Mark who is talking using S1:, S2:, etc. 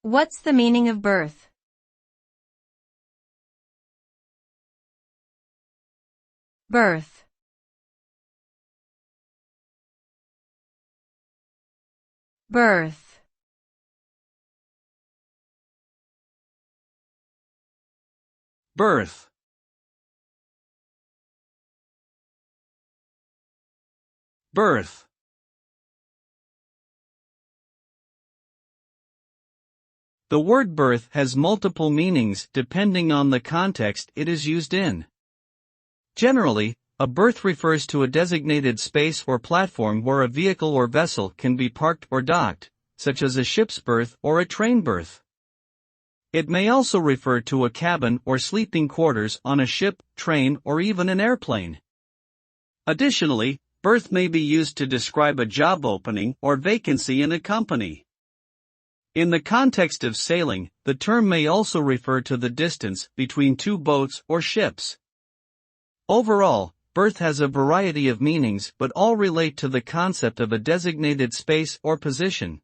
S1: What's the meaning of birth? Birth. Birth.
S2: Birth. Birth. The word birth has multiple meanings depending on the context it is used in. Generally, a berth refers to a designated space or platform where a vehicle or vessel can be parked or docked, such as a ship's berth or a train berth. It may also refer to a cabin or sleeping quarters on a ship, train, or even an airplane. Additionally, berth may be used to describe a job opening or vacancy in a company. In the context of sailing, the term may also refer to the distance between two boats or ships. Overall, berth has a variety of meanings but all relate to the concept of a designated space or position.